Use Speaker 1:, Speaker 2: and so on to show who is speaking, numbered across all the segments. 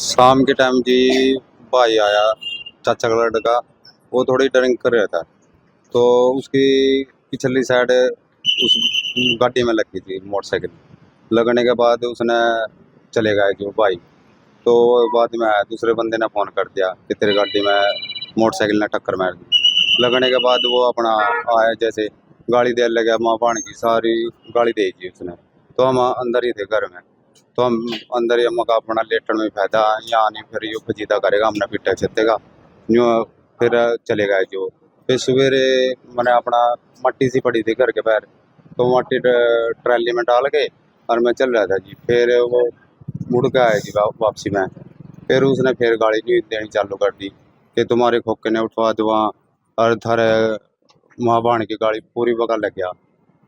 Speaker 1: शाम के टाइम जी भाई आया, चाचा का लड़का। वो थोड़ी ड्रिंक कर रहा था, तो उसकी पिछली साइड उस गाड़ी में लगी थी मोटरसाइकिल। लगने के बाद उसने चले गए जो भाई। तो बाद में आया, दूसरे बंदे ने फ़ोन कर दिया कि तेरी गाड़ी में मोटरसाइकिल ने टक्कर मार दी। लगने के बाद वो अपना आया, जैसे गाड़ी देने लगा, माँ बाण की सारी गाड़ी दे दी उसने। तो हम अंदर ही थे घर में, तो हम अंदर ही अम्मा का अपना लेटन में फायदा यहाँ नहीं, फिर यो फजीदा करेगा हमने पिट्टा छेतेगा यूँ। फिर चले गए जो। फिर सवेरे मैंने अपना मट्टी सी पड़ी थी घर के पैर, तो मट्टी ट्रैली में डाल के और मैं चल रहा था जी। फिर वो मुड़ के आया जी वापसी में। फिर उसने फिर गाड़ी नहीं देनी चालू कर दी कि तुम्हारे खोखे ने उठवा दो वहाँ, और थारे वहाँ बाण की गाड़ी पूरी बगल लग गया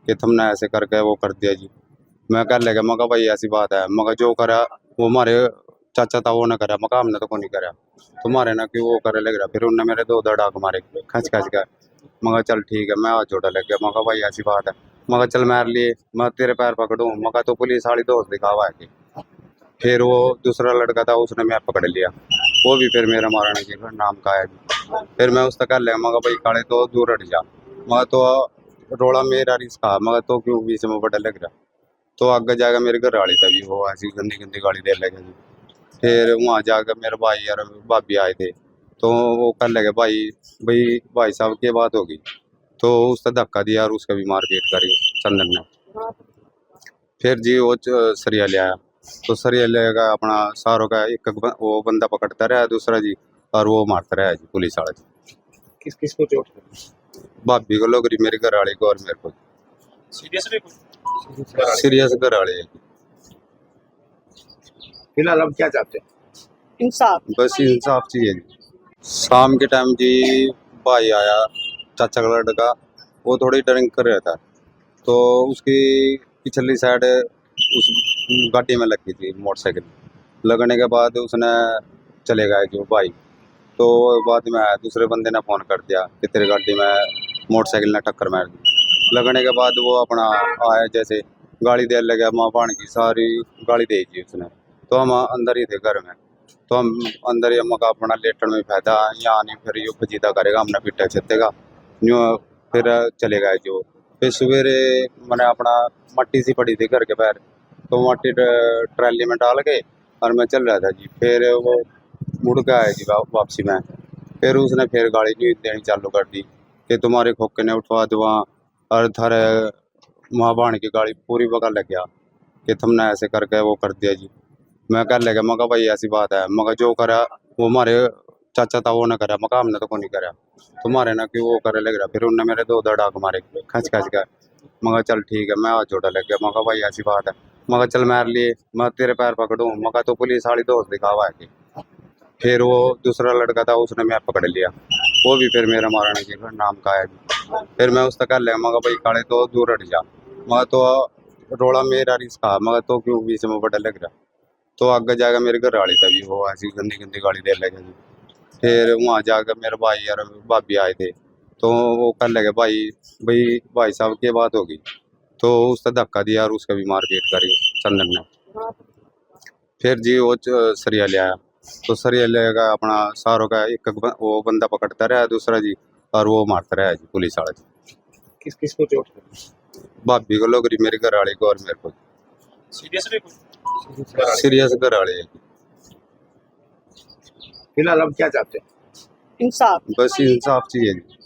Speaker 1: कि तुमने ऐसे करके वो कर दिया जी। मैं कर लेगा, मगा भाई ऐसी बात है, मगा जो करा वो हमारे चाचा था वो ने करा, मगा हमने तो को नहीं करा, तुम्हारे ना क्यों वो करे लग रहा। फिर उनने मेरे दो धड़ाक मारे खच खच कर। मगा चल ठीक है, मैं हाथ जोड़ा लग गया, मगा भाई ऐसी बात है, मगा चल मार लिए, मैं तेरे पैर पकड़ूं, मगा तो पुलिस वाली दोस्त दिखावा है कि। फिर वो दूसरा लड़का था, उसने मैं पकड़ लिया, वो भी फिर मेरा मारने की नाम का है। फिर मैं उसका कर लिया, मगा भाई काले तो दूर हट जा, मगा तो रोड़ा मेरा रिस्का, मगा तो क्यों बीच में बड़ा लग रहा। तो आगे जाकर मेरे घर वाली तभी वो ऐसी गंदी गंदी गाली दे लगे जी। फिर वहाँ जाकर मेरे भाई और भाभी आए थे, तो वो कर लगे भाई, भाई साहब की बात होगी। तो उसका धक्का दिया और उसका भी मारपीट करी चंदन ने। फिर जी वो सरिया ले आया, तो सरिया लेगा अपना सारों का वो बंदा पकड़ता रहा दूसरा जी, और वो मारता रहा जी पुलिस वाला जी।
Speaker 2: किस किस को चोट लगी?
Speaker 1: भाभी को लोग मेरे घर वाले को और मेरे को। सीरियस घर वाले है जी।
Speaker 2: फिलहाल अब क्या चाहते हैं?
Speaker 3: इंसाफ।
Speaker 1: बस इंसाफ चाहिए जी। शाम के टाइम जी भाई आया, चाचा का लड़का। वो थोड़ी ड्रिंक कर रहा था, तो उसकी पिछली साइड उस गाड़ी में लगी थी मोटरसाइकिल। लगने के बाद उसने चले गए जो भाई। तो बाद में आया, दूसरे बंदे ने फ़ोन कर दिया कि तेरी गाड़ी में मोटरसाइकिल ने टक्कर मार दी। लगने के बाद वो अपना आया, जैसे गाड़ी देने लगा, माँ बाण की सारी गाड़ी दे दी उसने। तो हम अंदर ही थे घर में, तो हम अंदर ही अम्मा का अपना लेटन में फायदा यहाँ नहीं, फिर यो फजीदा करेगा हमने पिट्टा छेतेगा यूँ। फिर चले गए जो। फिर सवेरे मैंने अपना मट्टी सी पड़ी थी घर के पैर, तो मट्टी ट्रैली में डाल के और मैं चल रहा था जी। फिर वो मुड़ के आया जी वापसी में। फिर उसने फिर गाड़ी नहीं देनी चालू कर दी कि तुम्हारे खोखे ने उठवा दो वहाँ, और थारे वहाँ बाण की गाड़ी पूरी बगल लग गया कि तुमने ऐसे करके वो कर दिया जी। मैं कर लेगा, मगा भाई ऐसी बात है, मगा जो करा वो हमारे चाचा था वो ने करा, मगा हमने तो को नहीं करा, तुम्हारे ना क्यों वो करे लग रहा। फिर उनने मेरे दो धड़ाक मारे खच खच कर। मगा चल ठीक है, मैं हाथ जोड़ा लग गया, मगा भाई ऐसी बात है, मगा चल मार लिए, मैं तेरे पैर पकड़ूं, मगा तो पुलिस वाली दोस्त दिखावा है कि। फिर वो दूसरा लड़का था, उसने मैं पकड़ लिया, वो भी फिर मेरा मारने की नाम का है। फिर मैं उसका कर लिया, मगा भाई काले तो दूर हट जा, मगा तो रोड़ा मेरा रिस्का, मगा तो क्यों बीच में बड़ा लग रहा। तो आगे जाकर मेरे घर वाली तभी वो ऐसी गंदी गंदी गाली दे लगे जी। फिर वहाँ जाकर मेरे भाई और भाभी आए थे, तो वो कर लगे भाई साहब की बात होगी। तो उसका धक्का दिया और उसका भी मारपीट करी चंदन ने। फिर जी वो सरिया ले आया, तो सरिया लेगा अपना सारों का वो बंदा पकड़ता रहा दूसरा जी, और वो मारता रहा जी पुलिस वाला जी।
Speaker 2: किस किस को चोट लगी?
Speaker 1: भाभी को लोग मेरे घर वाले को और मेरे को। सीरियस घर वाले है जी।
Speaker 2: फिलहाल अब क्या चाहते हैं?
Speaker 3: इंसाफ।
Speaker 1: बस इंसाफ चाहिए जी।